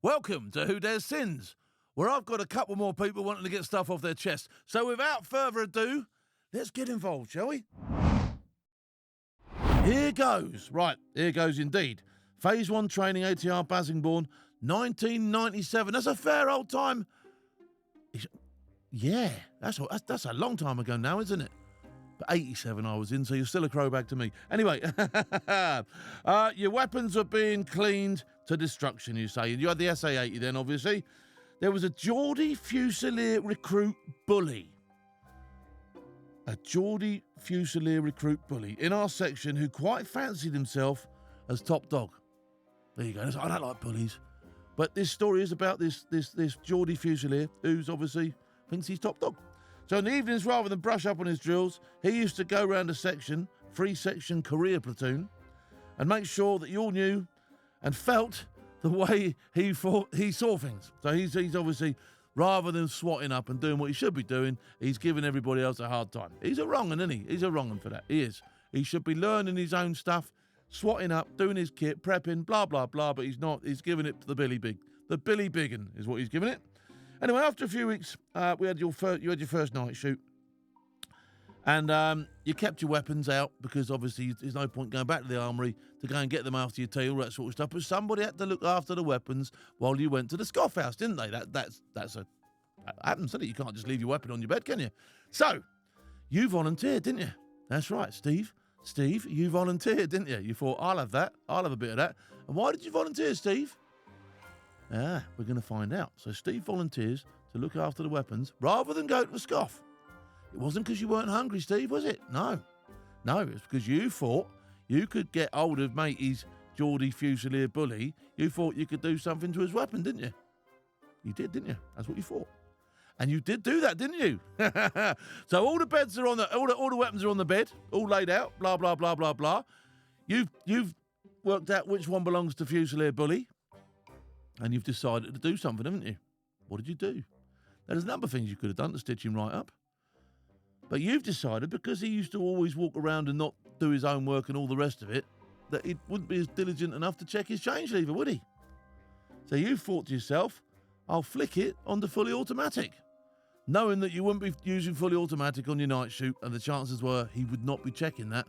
Welcome to Who Dares Sins, where I've got a couple more people wanting to get stuff off their chest. So without further ado, let's get involved, shall we? Here goes. Right, here goes indeed. Phase 1 training, ATR Basingbourne, 1997. That's a fair old time. Yeah, that's a long time ago now, isn't it? But 87 I was in, so you're still a crowbag to me. Anyway, your weapons are being cleaned to destruction, you say. You had the SA-80 then, obviously. There was a Geordie Fusilier recruit bully. A Geordie Fusilier recruit bully in our section who quite fancied himself as top dog. There you go. I don't like bullies. But this story is about this Geordie Fusilier who's obviously thinks he's top dog. So in the evenings, rather than brush up on his drills, he used to go round a section, free section career platoon, and make sure that you all knew and felt the way he saw things. So he's obviously, rather than swatting up and doing what he should be doing, he's giving everybody else a hard time. He's a wrong 'un, isn't he? He's a wrong 'un for that. He is. He should be learning his own stuff, swatting up, doing his kit, prepping, blah, blah, blah, but he's not. He's giving it to the Billy Big. The Billy Biggin is what he's giving it. Anyway, after a few weeks, you had your first night shoot. And you kept your weapons out because obviously there's no point going back to the armoury to go and get them after your tea, all that sort of stuff. But somebody had to look after the weapons while you went to the scoff house, didn't they? That happens, doesn't it? You can't just leave your weapon on your bed, can you? So, you volunteered, didn't you? That's right, Steve. Steve, you volunteered, didn't you? You thought, I'll have that. I'll have a bit of that. And why did you volunteer, Steve? We're going to find out. So Steve volunteers to look after the weapons rather than go to the scoff. It wasn't because you weren't hungry, Steve, was it? No, it's because you thought you could get hold of matey's Geordie Fusilier bully. You thought you could do something to his weapon, didn't you? You did, didn't you? That's what you thought. And you did do that, didn't you? So all the beds are on all the weapons are on the bed, all laid out, blah, blah, blah, blah, blah. You've worked out which one belongs to Fusilier bully. And you've decided to do something, haven't you? What did you do? There's a number of things you could have done to stitch him right up. But you've decided, because he used to always walk around and not do his own work and all the rest of it, that he wouldn't be as diligent enough to check his change lever, would he? So you thought to yourself, I'll flick it onto fully automatic, knowing that you wouldn't be using fully automatic on your night shoot, and the chances were he would not be checking that,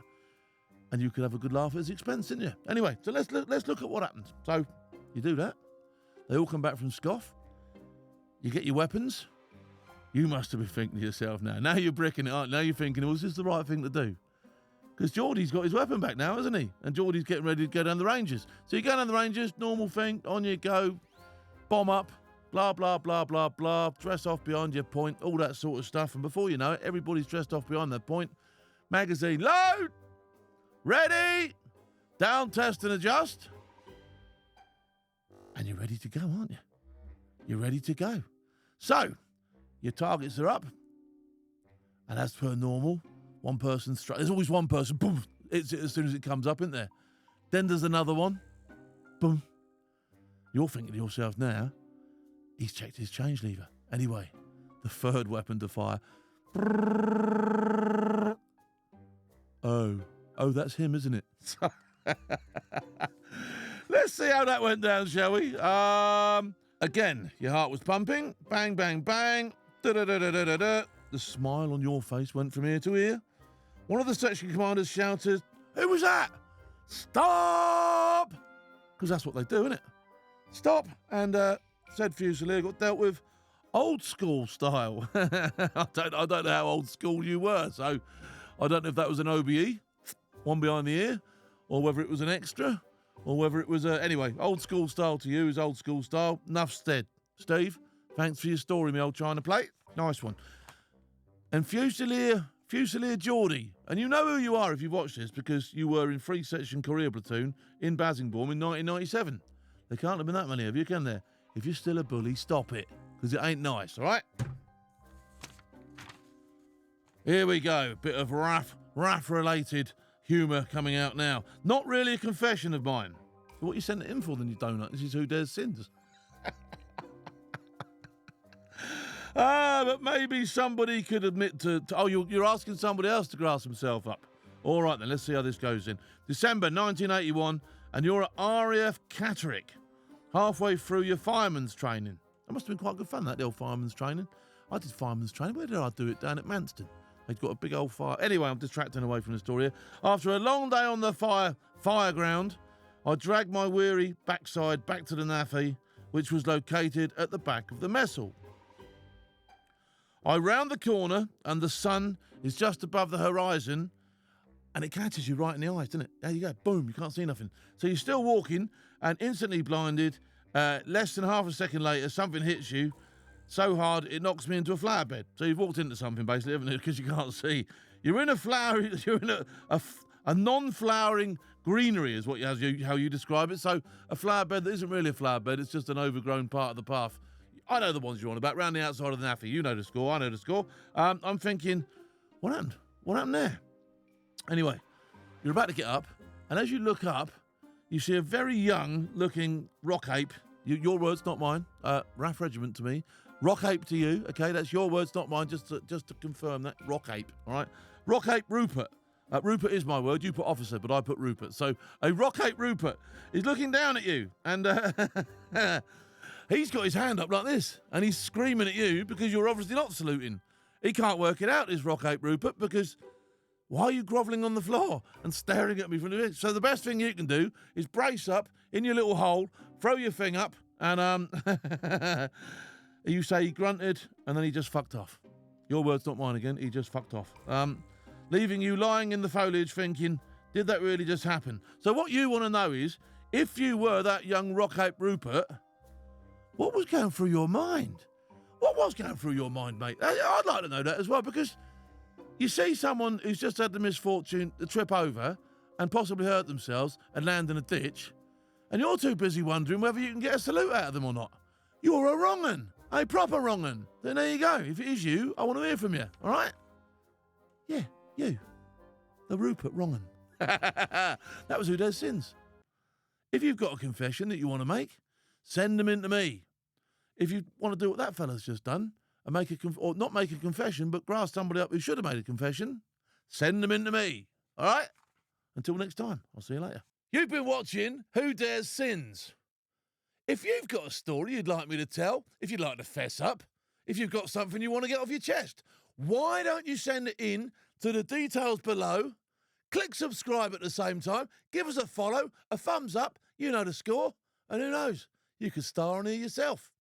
and you could have a good laugh at his expense, didn't you? Anyway, so let's look at what happened. So you do that. They all come back from scoff. You get your weapons. You must have been thinking to yourself now you're bricking it up. Now you're thinking, well, is this the right thing to do? Because Geordie's got his weapon back now, hasn't he? And Geordie's getting ready to go down the ranges. So you go down the ranges, normal thing, on you go, bomb up, blah, blah, blah, blah, blah, dress off behind your point, all that sort of stuff. And before you know it, everybody's dressed off behind their point. Magazine, load, ready, down, test and adjust. And you're ready to go, aren't you? You're ready to go. So, your targets are up. And as per normal, one person there's always one person, boom, it's as soon as it comes up, isn't there? Then there's another one, boom. You're thinking to yourself now, he's checked his change lever. Anyway, the third weapon to fire. Oh, that's him, isn't it? Let's see how that went down, shall we? Again, your heart was pumping. Bang, bang, bang. Da-da-da-da-da-da. The smile on your face went from ear to ear. One of the section commanders shouted, "Who was that? Stop!" Because that's what they do, isn't it? Stop. And said Fusilier got dealt with old school style. I don't know how old school you were, so I don't know if that was an OBE, one behind the ear, or whether it was an extra, or whether it was anyway, old school style to you is old school style. Enough said. Steve, thanks for your story, me old China plate. Nice one. And Fusilier Geordie, and you know who you are if you've watched this, because you were in free section career platoon in Basingbourne in 1997. There can't have been that many of you, can there? If you're still a bully, stop it, because it ain't nice, all right? Here we go. Bit of RAF-related humour coming out now. Not really a confession of mine. So what you sent it in for then, you donut? This is Who Dares Sins. But maybe somebody could admit to you're asking somebody else to grass himself up. All right, then, let's see how this goes in. December 1981, and you're at RAF Catterick. halfway through your fireman's training. That must have been quite good fun, that little fireman's training. I did fireman's training. Where did I do it? Down at Manston. They'd got a big old fire. Anyway, I'm distracting away from the story here. After a long day on the fireground, I dragged my weary backside back to the naffy, which was located at the back of the mess hall. I round the corner, and the sun is just above the horizon, and it catches you right in the eyes, doesn't it? There you go. Boom, you can't see nothing. So you're still walking, and instantly blinded. Less than half a second later, something hits you so hard it knocks me into a flower bed. So you've walked into something, basically, haven't you? Because you can't see. You're in a non-flowering greenery, is how you describe it. So a flower bed that isn't really a flower bed, it's just an overgrown part of the path. I know the ones you're on about, round the outside of the naffy. You know the score, I know the score. I'm thinking, what happened? What happened there? Anyway, you're about to get up, and as you look up, you see a very young-looking rock ape. Your words, not mine. RAF Regiment to me. Rock ape to you, okay? That's your words, not mine, just to confirm that. Rock ape, all right? Rock ape Rupert. Rupert is my word. You put officer, but I put Rupert. So a rock ape Rupert is looking down at you, and he's got his hand up like this, and he's screaming at you because you're obviously not saluting. He can't work it out, this rock ape Rupert, because why are you grovelling on the floor and staring at me from the edge? So the best thing you can do is brace up in your little hole, throw your thing up, and you say he grunted, and then he just fucked off. Your words, not mine again. He just fucked off. Leaving you lying in the foliage thinking, did that really just happen? So what you want to know is, if you were that young rock ape Rupert, what was going through your mind? What was going through your mind, mate? I'd like to know that as well, because you see someone who's just had the misfortune to trip over and possibly hurt themselves and land in a ditch, and you're too busy wondering whether you can get a salute out of them or not. You're a wrong'un, a proper wrong'un. Then there you go. If it is you, I want to hear from you, all right? Yeah, you. The Rupert wrong'un. That was Who Dares Sins. If you've got a confession that you want to make, send them in to me. If you want to do what that fella's just done, and or not make a confession, but grass somebody up who should have made a confession, send them in to me. All right? Until next time, I'll see you later. You've been watching Who Dares Sins. If you've got a story you'd like me to tell, if you'd like to fess up, if you've got something you want to get off your chest, why don't you send it in to the details below? Click subscribe at the same time, give us a follow, a thumbs up, you know the score, and who knows, you could star on here yourself.